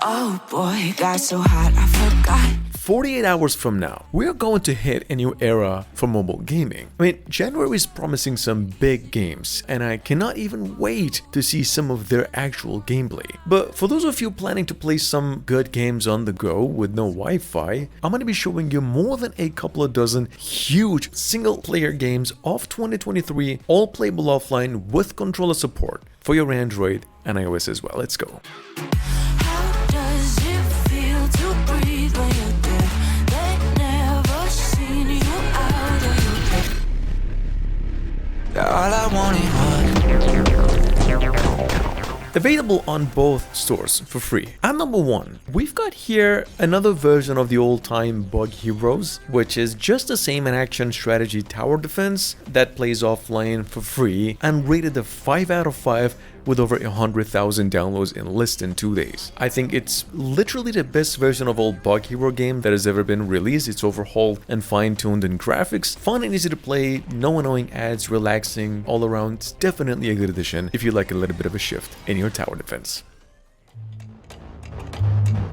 Oh boy, got so hot, I forgot. 48 hours from now, we are going to hit a new era for mobile gaming. I mean, January is promising some big games, and I cannot even wait to see some of their actual gameplay. But for those of you planning to play some good games on the go with no Wi-Fi, I'm going to be showing you more than a couple of dozen huge single-player games of 2023, all playable offline with controller support for your Android and iOS as well. Let's go. How does it feel to breathe when you're dead? They never seen you out of your head. All I wanted Available on both stores for free. At number 1, we've got here another version of the old-time Bug Heroes, which is just the same an action strategy tower defense that plays offline for free and rated a 5 out of 5 with over 100,000 downloads in less than 2 days. I think it's literally the best version of old Bug Hero game that has ever been released. It's overhauled and fine-tuned in graphics, fun and easy to play, no annoying ads, relaxing all around. It's definitely a good addition if you like a little bit of a shift in your tower defense.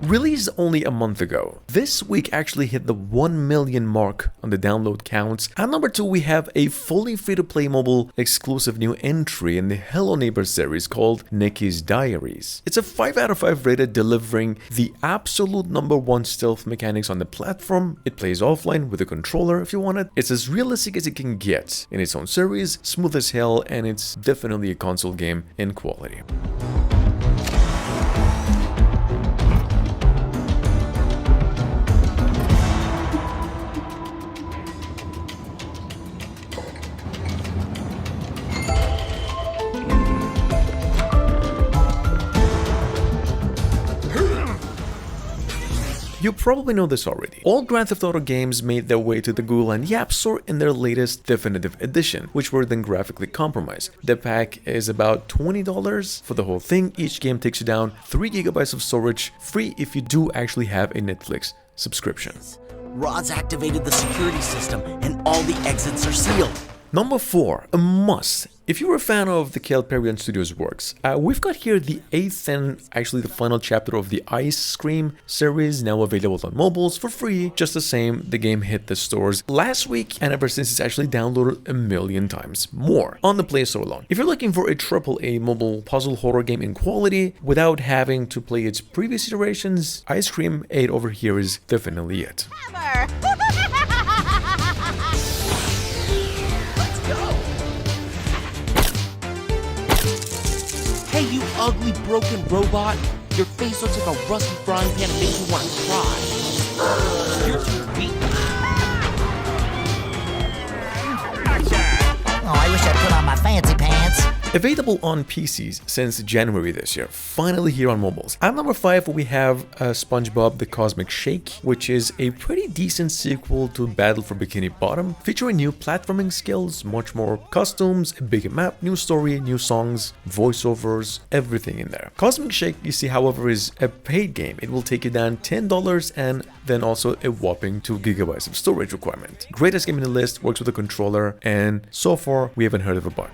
Released only a month ago, this week actually hit the 1 million mark on the download counts. At number 2, we have a fully free-to-play mobile exclusive new entry in the Hello Neighbor series called Nikki's Diaries. It's a 5 out of 5 rated, delivering the absolute #1 stealth mechanics on the platform. It plays offline with a controller if you want it. It's as realistic as it can get in its own series, smooth as hell, and it's definitely a console game in quality. You probably know this already. All Grand Theft Auto games made their way to the Google and the App Store in their latest Definitive Edition, which were then graphically compromised. The pack is about $20 for the whole thing. Each game takes you down 3 GB of storage, free if you do actually have a Netflix subscription. Rod's activated the security system and all the exits are sealed. Number 4, a must. If you're a fan of the Calperion Studios works, we've got here the 8th and actually the final chapter of the Ice Cream series, now available on mobiles for free. Just the same, the game hit the stores last week, and ever since it's actually downloaded a million times more on the Play Store alone. If you're looking for a AAA mobile puzzle horror game in quality without having to play its previous iterations, Ice Cream 8 over here is definitely it. Hey, you ugly, broken robot! Your face looks like a rusty frying pan and makes you want to cry. You're too weak. Oh, I wish I'd put on my fancy pants. Available on PCs since January this year, finally here on mobiles. At number 5, we have SpongeBob the Cosmic Shake, which is a pretty decent sequel to Battle for Bikini Bottom, featuring new platforming skills, much more costumes, a bigger map, new story, new songs, voiceovers, everything in there. Cosmic Shake, you see, however, is a paid game. It will take you down $10 and then also a whopping 2 GB of storage requirement. Greatest game in the list, works with a controller, and so far we haven't heard of a bug.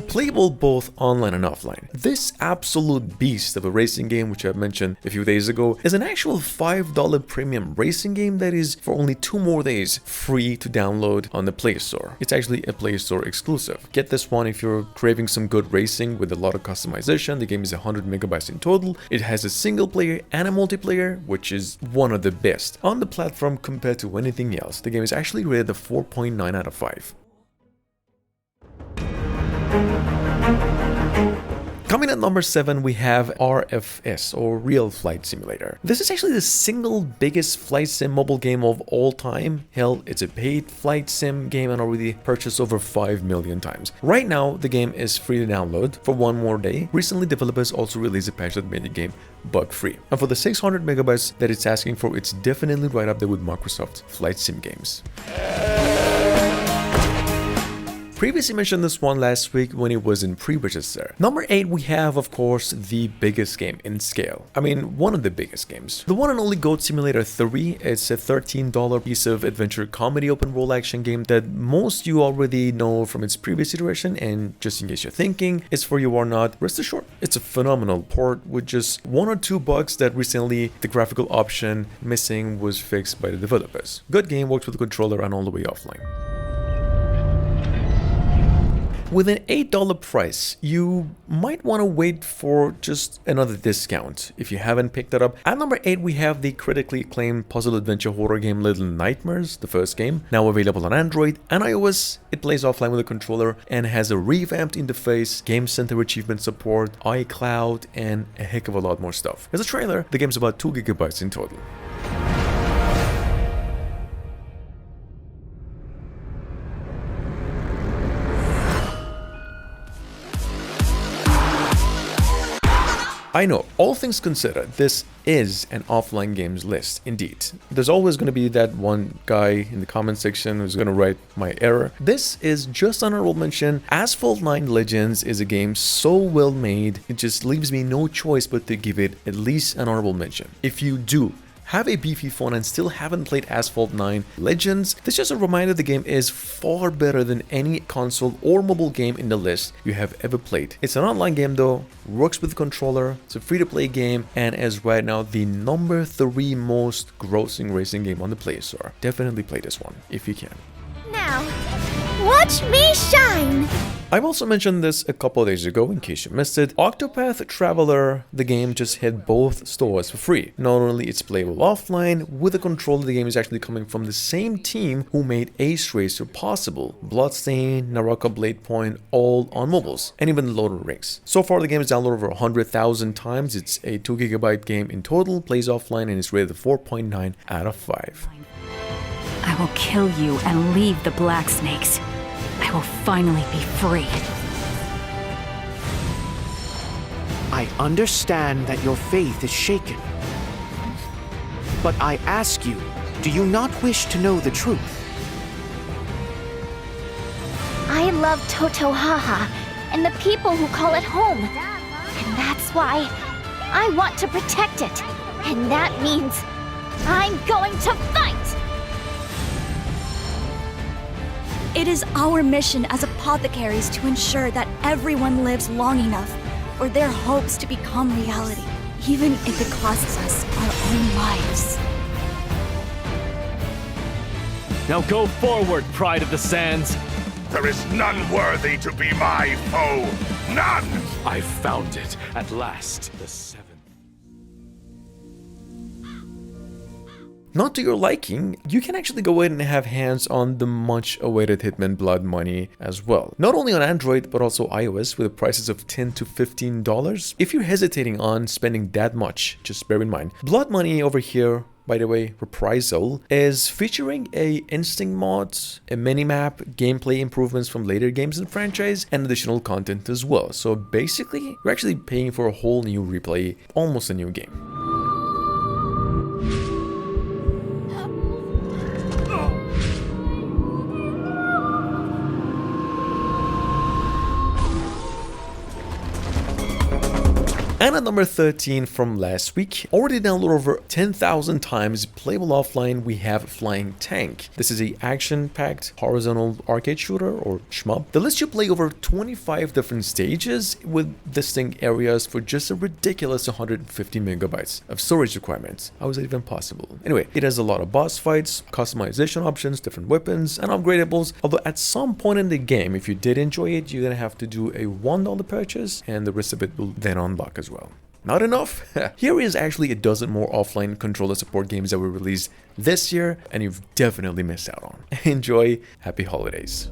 Playable both online and offline. This absolute beast of a racing game, which I mentioned a few days ago, is an actual $5 premium racing game that is for only 2 more days free to download on the Play Store. It's actually a Play Store exclusive. Get this one if you're craving some good racing with a lot of customization. The game is 100 megabytes in total. It has a single player and a multiplayer, which is one of the best on the platform compared to anything else. The game is actually rated a 4.9 out of 5. Coming at number 7, we have RFS, or Real Flight Simulator. This is actually the single biggest flight sim mobile game of all time. Hell, it's a paid flight sim game and already purchased over 5 million times. Right now, the game is free to download for 1 more day. Recently, developers also released a patch that made the game bug-free. And for the 600 megabytes that it's asking for, it's definitely right up there with Microsoft flight sim games. Previously mentioned this one last week when it was in pre-register. Number 8, we have, of course, the biggest game in scale. I mean, one of the biggest games. The one and only Goat Simulator 3. It's a $13 piece of adventure comedy open world action game that most you already know from its previous iteration, and just in case you're thinking it's for you or not, rest assured, it's a phenomenal port with just 1 or 2 bugs that recently the graphical option missing was fixed by the developers. Good game, works with the controller and all the way offline. With an $8 price, you might want to wait for just another discount if you haven't picked it up. At number 8, we have the critically acclaimed puzzle adventure horror game Little Nightmares, the first game, now available on Android and iOS. It plays offline with a controller and has a revamped interface, Game Center achievement support, iCloud, and a heck of a lot more stuff. As a trailer, the game's about 2 gigabytes in total. I know, all things considered, this is an offline games list, indeed. There's always going to be that one guy in the comment section who's going to write my error. This is just an honorable mention. Asphalt 9 Legends is a game so well made, it just leaves me no choice but to give it at least an honorable mention. If you do have a beefy phone and still haven't played Asphalt 9 Legends, this is just a reminder the game is far better than any console or mobile game in the list you have ever played. It's an online game though, works with the controller, it's a free-to-play game, and is right now the number 3 most grossing racing game on the Play Store. Definitely play this one, if you can. Now, watch me shine! I've also mentioned this a couple of days ago in case you missed it. Octopath Traveler, the game, just hit both stores for free. Not only it's playable offline, with the controller the game is actually coming from the same team who made Ace Racer possible. Bloodstained, Naraka Blade Point, all on mobiles, and even Lord of the Rings. So far the game is downloaded over 100,000 times, it's a 2 gigabyte game in total, plays offline, and is rated a 4.9 out of 5. I will kill you and leave the Black Snakes. I will finally be free. I understand that your faith is shaken. But I ask you, do you not wish to know the truth? I love Totohaha and the people who call it home. And that's why I want to protect it. And that means I'm going to fight! It is our mission as apothecaries to ensure that everyone lives long enough for their hopes to become reality, even if it costs us our own lives. Now go forward, Pride of the Sands! There is none worthy to be my foe! None! I found it, at last, the 7th. Not to your liking, you can actually go ahead and have hands on the much awaited Hitman Blood Money as well. Not only on Android, but also iOS with prices of $10 to $15. If you're hesitating on spending that much, just bear in mind, Blood Money over here, by the way, Reprisal, is featuring a Instinct mod, a minimap, gameplay improvements from later games in the franchise, and additional content as well. So basically, you're actually paying for a whole new replay, almost a new game. And at number 13 from last week, already downloaded over 10,000 times, playable offline, we have Flying Tank. This is a action-packed horizontal arcade shooter, or shmup, that lets you play over 25 different stages with distinct areas for just a ridiculous 150 megabytes of storage requirements. How is that even possible? Anyway, it has a lot of boss fights, customization options, different weapons, and upgradables, although at some point in the game, if you did enjoy it, you're gonna have to do a $1 purchase, and the rest of it will then unlock as well. Not enough? Here is actually a dozen more offline controller support games that were released this year, and you've definitely missed out on. Enjoy, happy holidays.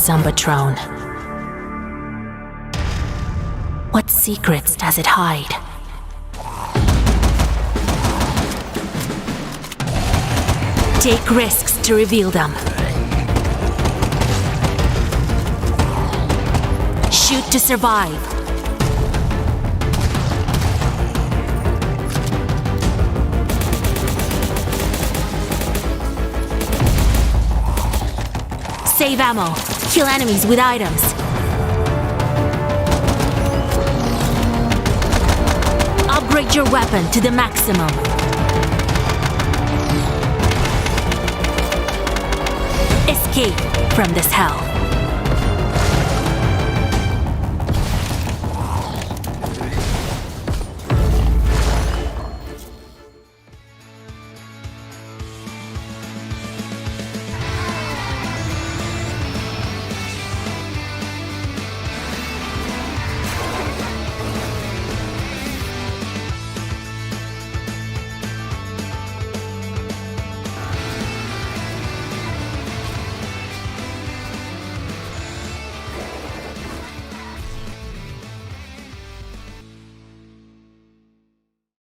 Zumbatrone? What secrets does it hide? Take risks to reveal them. Shoot to survive. Save ammo. Kill enemies with items. Upgrade your weapon to the maximum. Escape from this hell.